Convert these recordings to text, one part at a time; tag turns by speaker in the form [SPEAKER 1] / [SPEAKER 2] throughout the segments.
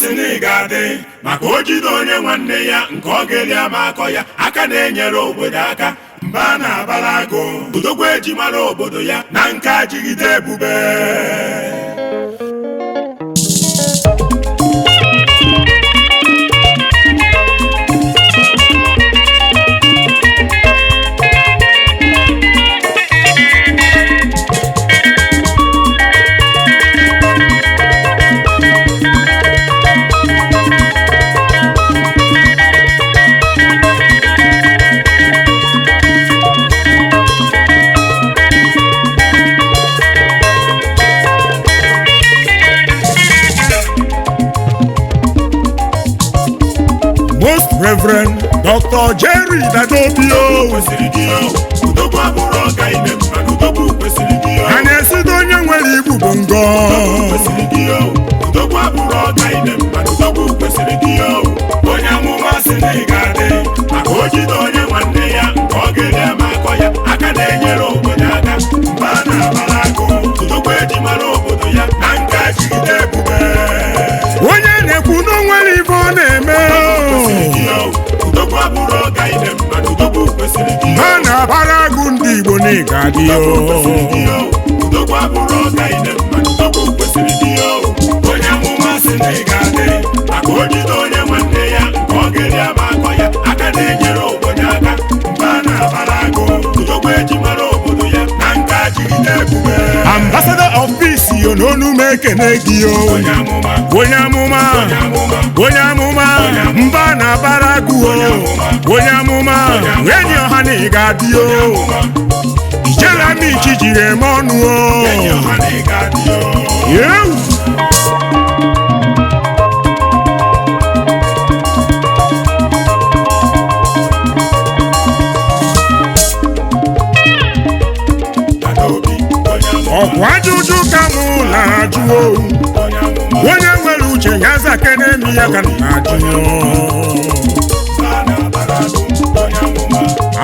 [SPEAKER 1] sị na ị ga-adị maka o jide onye nwanne ya nke ọ ga-eli ama akọ ya aka na-enyere obodo aka mba na-abara agụ odogwu eji mara obodo ya na nka jigide ebube.
[SPEAKER 2] Most Reverend Dr. Jerry Dadobio a na-esido onye nwere ibu bụ ngọ
[SPEAKER 1] onye amụma sị na ị ga-adị maka o jide onye nwanne ya nke ọ ga-eli ama akọ ya aka na-enyere obodo aka mba na-abara agụ odogwu eji mara obodo ya na nka jigide ebube.
[SPEAKER 2] onye na-ekwu na o nwere ibe ọ na-eme ha na-abara agụ ndị Igbo na ịga dị
[SPEAKER 1] onye amụma sị na ị ga-adị maka o jide onye nwanne ya nke ọ ga-eli ama akọ ya aka na-enyere obodo aka mba na-abara agụ odogwu eji mara obodo ya na nka jigide ebube.
[SPEAKER 2] Ambassador of Peace yo n'onu m ekene gị yo onye amụma mba na-abara agụ onye amụma enyi ọha na ị ga-adị ijela m ichi jiri eme ọnụ ọkwa ajụjụ ka mụ na-ajụ onye nwere uche ya zakene mi ya ka na-ajụ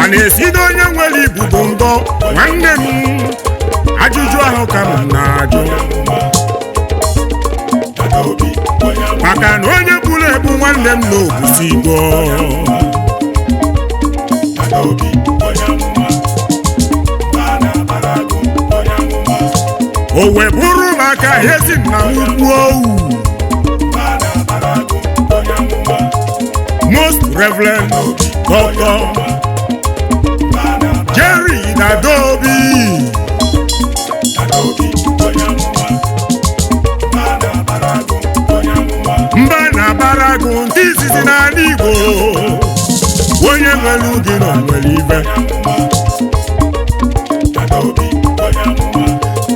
[SPEAKER 2] a na-esido onye nwere ibu bụ ngọ nwanne m ajụjụ ahụ ka m na-ajụ maka na onye buru ebu nwanne m n'obusigo o wee bụrụ maka ezi nna m ukwu owu Most Reverend Dr. Jerry Dadobi mba na-abara agụ ndị izizi n'ala Igbo onye nwere ugi na nwere ibe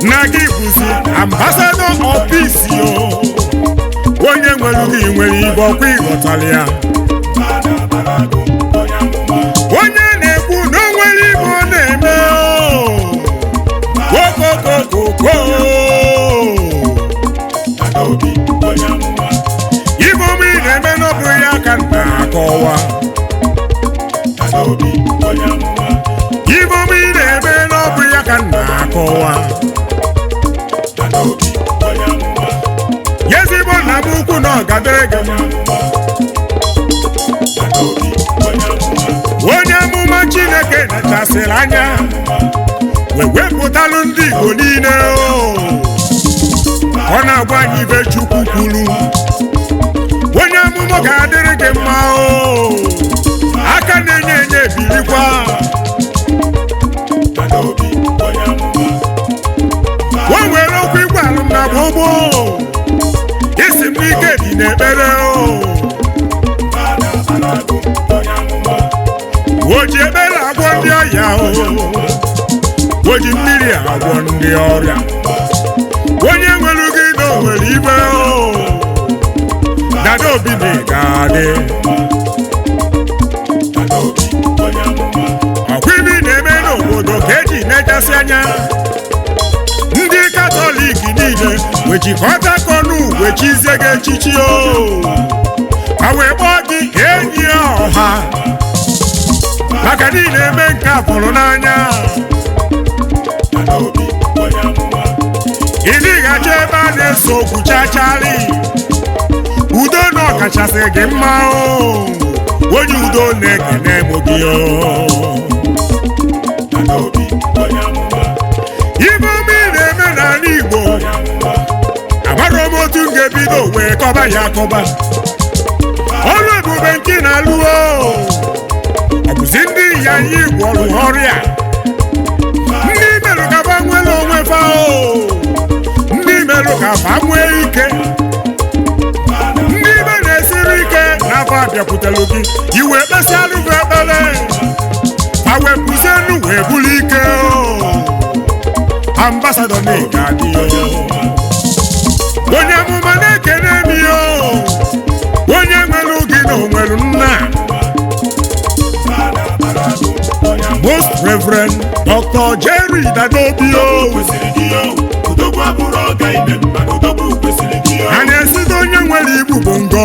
[SPEAKER 2] na gị bụzi Ambassador of Peace onye nwere ugi nwere ibe ọkwa ịghọtara ya onye na-ekwu na o nwere ibe ọ na-eme okokokoko ibe ọma ị na-eme n'ọbụ ya ka na-akọwa ibe ọma ị na-eme n'ọbụ ya ka na-akọwa ezigbo nna m ukwu na ọgadere gị onye amụma Chineke nechasịrị anya wee wepụtalụ ndị Igbo niile ọ na-agwa anyị ibe Chukwu kwuru onye amụma ga-adịrị gị mma aka na-enye enye ebirikwa o nwere okwu igwe alụm na gbogbo isi m n'ike dị n'ekpere o ji ekpere agwọ ndị ọya o ji mmiri agwọ ndị ọrịa onye nwere gị na o nwere ibe Dadobi na ị ga-adị ọkwa ibe ị na-eme n'obodo ka eji nechasị anya ndị Katọlik niile wejikọta kọnụ wechizie gị echichi ka wee kpọọ gị enyi ọha maka niile eme nke a fụrụ n'anya ị dịghachi ebe a na-eso okwu chachari udo gị mma onye udo na-ekene mụ gị ibe ọma ị na-eme n'ala Igbo agbara m otu m ga-ebido wee kọba ya akọba ọrụ ebube nke na-alụ ọ bụzi ndị ịnyịnya igwe ọrụ ọrịa ndị merụ ka fa nwere onwe fa ndị merụ ka fa nwee ike ndị ibe na-esiri ike n'afọ abịakwutelụ gị iwe kpesịalụ gị ekpere ma wepụzie enu wee bulu ike ambasadọ na-ega adị onye amụma na-ekene m onye nwere gị na onwere nna Most Reverend Dr. Jerry Dadobi a na-esite onye nwere ibu bụ ngọ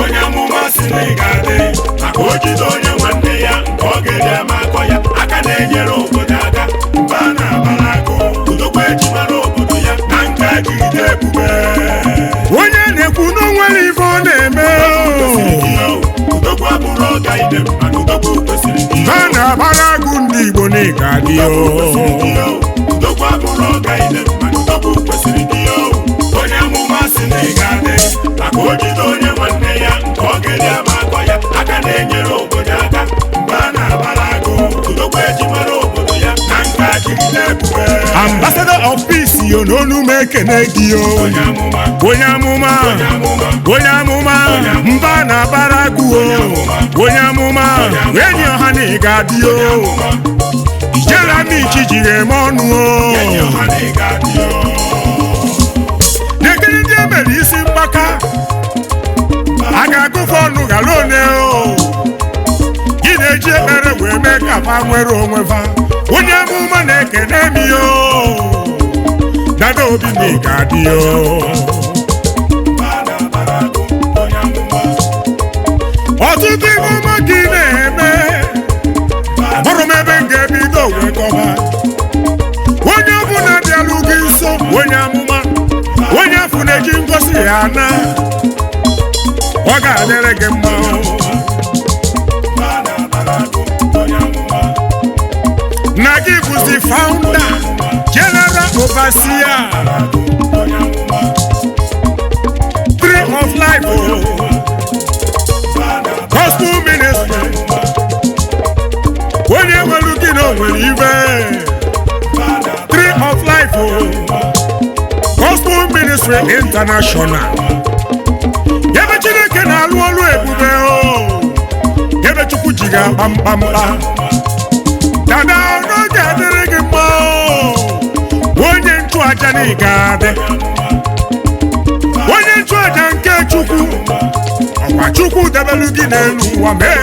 [SPEAKER 1] onye amụma siri ga-adị maka ojide onye nwanne ya nke ọ ga-eji eme akọ ya aka na-enyere obodo aka mba na-abara akụ udokwa eji mara obodo ya na nka jide ebube
[SPEAKER 2] onye na-ekwu n'onwere ife ọ na-eme
[SPEAKER 1] udokwa bụrụ ọga ide mana udokwa kwesịrị gị
[SPEAKER 2] ha na-abara agụ ndị Igbo na-ega dị
[SPEAKER 1] udokwa bụrụ ọga ide mana udokwa kwesịrị gị onye amụma si na ị ga-adị maka ojide onye nwanne ya nke ọ ga-eji ama akọ ya aka na-enyere obodo aka mba na-abara agụ udokwa eji mara obodo ya na nka jide ebube
[SPEAKER 2] Ambassador of Peace n'onu m ekene gị
[SPEAKER 1] onye amụma
[SPEAKER 2] onye amụma onye amụma mba na-abara agụ onye amụma enyi ọha na ị ga-adị ijela m ichi jiri eme ọnụ nekiri ndị emere isi mgbaka a ga-agụfe ọnụ gara one ị na-eji ekpere wee mee ka fa nwere onwe fa onye amụma na-ekene m Dadobi na ị ga-adị ọtụtụ ihe ọma gị na-eme abụrụ m ebe m ga-ebido wee kọba onye ọbụla bịalụ gị nso onye amụma onye afọ na-eji ngosi ya na ọ ga-adịrị gị mma na gị bụzi founder general overseer Tree of Life Gospel Ministry onye nwere gị na onwere ibe Tree of Life Gospel Ministry International ebe Chineke na-alụ ọlụ ebube ebe Chukwu ji ga-akpa mkpamkpa dada n'oge adịrị gị mma onye nchụaja na ị ga-adị onye nchụaja nke Chukwu ọkwa Chukwu debelu gị n'elu ụwa mee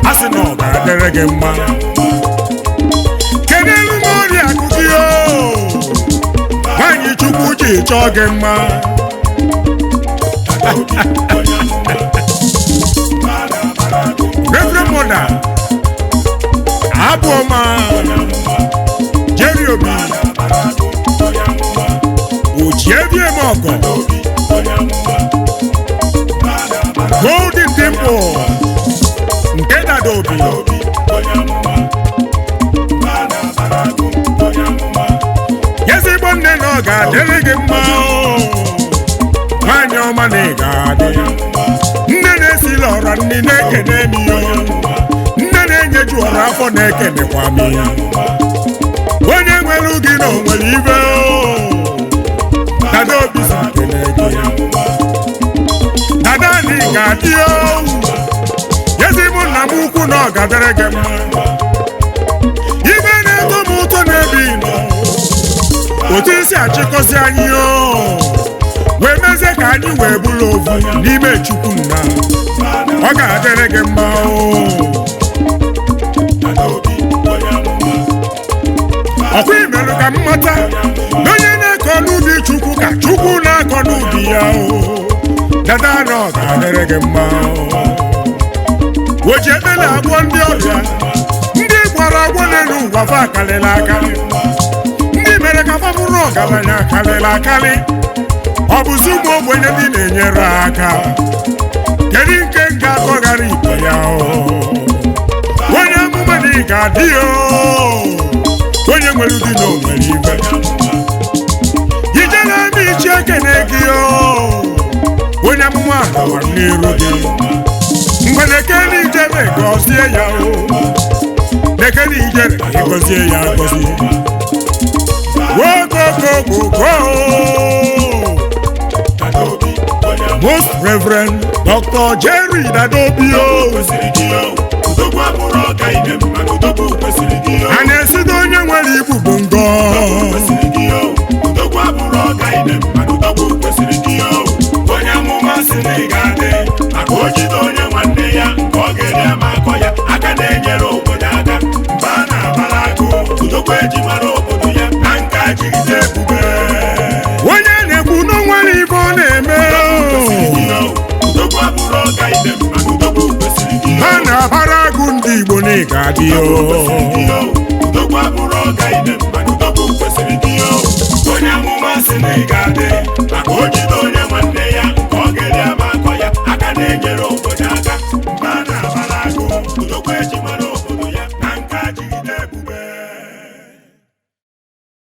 [SPEAKER 2] a sị na ọ ga-adịrị gị mma kenelu m ọrịa akụ gị nwaanyị Chukwu ji chọọ gị mma Reverend Mother Abụọma Jerry Obi Ojiebiemeọgọ Golden Temple nke Dadobi ezigbo nne na ọ ga-adịrị gị mma nwaanyị ọma na ị ga-adị nne na-esila ọra nri na-ekene m nne na-enyeju ọra afọ na-ekenekwa m onye nwere gị na onwere ibe Dadobi si kene gị dada na ị ga-adị ezigbo nna m ukwu na ọ ga-adịrị gị mma ibe na-eto m ụtọ n'ebe ị nọ otu isi achịkọzi anyị wee mezie ka anyị wee bụrụ ofu n'ime Chukwu nna ọ ga-adịrị gị mma ọkwa imerụ ka m mata na onye na-akọ n'ubi Chukwu ka Chukwu na-akọ n'ubi ya dada na ọ ga-adịrị gị mma oji ekpere agwọ ndị ọrịa ndị gwara agwọ n'elu ụwa fa akarịla akarị ndị mere ka fa bụrụ ọgaranya karịrị akarị ọ bụzi ụmụ ogbenye ndị na-enyere aka kedu nke ga-akọghara ibe ya onye amụma na ị ga-adị onye nwere ụdị na onwere ibe ijere ebe ichi ekene gị onye amụma gawa n'iru gị mgbe nekene ijere gọzie ya nekene ijere ịgọzie ya agọzi wogogogogo Most Reverend Dr. Jerry Dadobi a na-esi onye nwere ibu bụ ngọ
[SPEAKER 1] onye amụma si na ị ga-adị maka o jide onye nwanne ya nke ọ ga-ere ma akọ ya aka na-enyere obodo aka mgbe a na-abara agụ udokwa eji mara obodo ya na nka jigide ebube
[SPEAKER 2] onye na-ekwu n'onwere ibe ọ na-eme ha na-abara agụ ndị Igbo na ị ga-adị
[SPEAKER 1] onye amụma si na ị ga-adị maka o ji